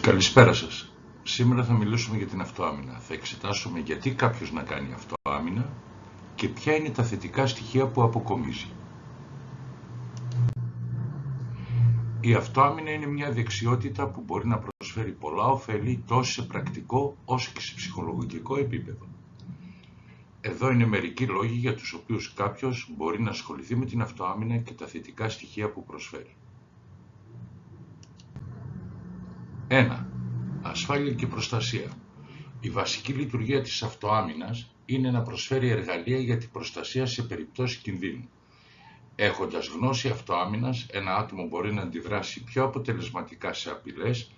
Καλησπέρα σας. Σήμερα θα μιλήσουμε για την αυτοάμυνα. Θα εξετάσουμε γιατί κάποιος να κάνει αυτοάμυνα και ποια είναι τα θετικά στοιχεία που αποκομίζει. Η αυτοάμυνα είναι μια δεξιότητα που μπορεί να προσφέρει πολλά ωφέλη τόσο σε πρακτικό όσο και σε ψυχολογικό επίπεδο. Εδώ είναι μερικοί λόγοι για τους οποίους κάποιος μπορεί να ασχοληθεί με την αυτοάμυνα και τα θετικά στοιχεία που προσφέρει. 1. Ασφάλεια και προστασία. Η βασική λειτουργία της αυτοάμυνας είναι να προσφέρει εργαλεία για την προστασία σε περιπτώσεις κινδύνου. Έχοντας γνώση αυτοάμυνας, ένα άτομο μπορεί να αντιδράσει πιο αποτελεσματικά σε απειλές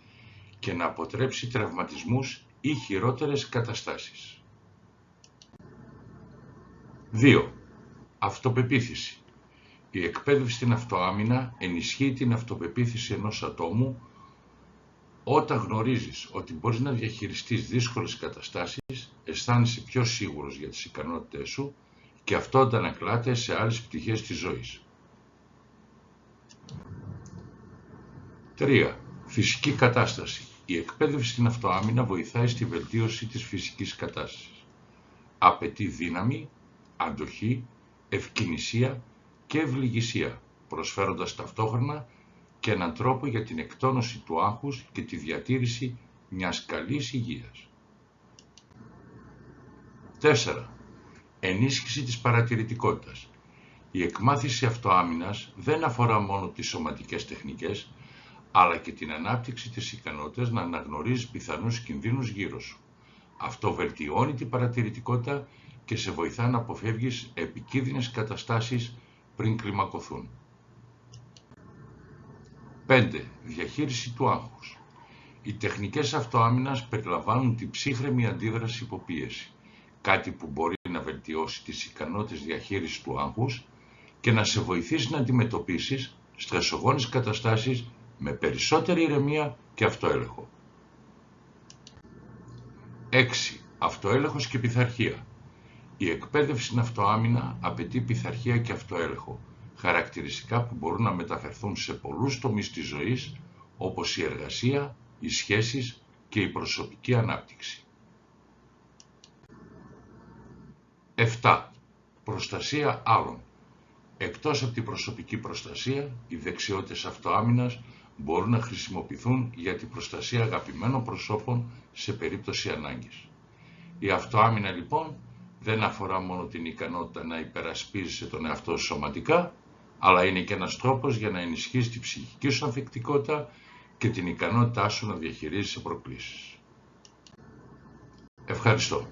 και να αποτρέψει τραυματισμούς ή χειρότερες καταστάσεις. 2. Αυτοπεποίθηση. Η εκπαίδευση στην αυτοάμυνα ενισχύει την αυτοπεποίθηση ενός ατόμου. Όταν γνωρίζεις ότι μπορείς να διαχειριστείς δύσκολες καταστάσεις, αισθάνεσαι πιο σίγουρος για τις ικανότητές σου και αυτό αντανακλάται σε άλλες πτυχές της ζωής. 3. Φυσική κατάσταση. Η εκπαίδευση στην αυτοάμυνα βοηθάει στη βελτίωση της φυσικής κατάστασης. Απαιτεί δύναμη, αντοχή, ευκινησία και ευληγησία, προσφέροντας ταυτόχρονα και έναν τρόπο για την εκτόνωση του άγχους και τη διατήρηση μιας καλής υγείας. 4. Ενίσχυση της παρατηρητικότητας. Η εκμάθηση αυτοάμυνας δεν αφορά μόνο τις σωματικές τεχνικές, αλλά και την ανάπτυξη της ικανότητας να αναγνωρίζεις πιθανούς κινδύνους γύρω σου. Αυτό βελτιώνει την παρατηρητικότητα και σε βοηθά να αποφεύγεις επικίνδυνες καταστάσεις πριν κλιμακωθούν. 5. Διαχείριση του άγχους. Οι τεχνικές αυτοάμυνας περιλαμβάνουν την ψύχρεμη αντίδραση υπό πίεση, κάτι που μπορεί να βελτιώσει τις ικανότητες διαχείρισης του άγχους και να σε βοηθήσει να αντιμετωπίσεις στρεσογόνες καταστάσεις με περισσότερη ηρεμία και αυτοέλεγχο. 6. Αυτοέλεγχος και πειθαρχία. Η εκπαίδευση στην αυτοάμυνα απαιτεί πειθαρχία και αυτοέλεγχο, χαρακτηριστικά που μπορούν να μεταφερθούν σε πολλούς τομείς της ζωής, όπως η εργασία, οι σχέσεις και η προσωπική ανάπτυξη. 7. Προστασία άλλων. Εκτός από την προσωπική προστασία, οι δεξιότητες αυτοάμυνας μπορούν να χρησιμοποιηθούν για την προστασία αγαπημένων προσώπων σε περίπτωση ανάγκης. Η αυτοάμυνα λοιπόν δεν αφορά μόνο την ικανότητα να υπερασπίζεσαι τον εαυτό σου σωματικά, αλλά είναι και ένας τρόπος για να ενισχύσεις την ψυχική σου ανθεκτικότητα και την ικανότητά σου να διαχειρίζεσαι προκλήσεις. Ευχαριστώ.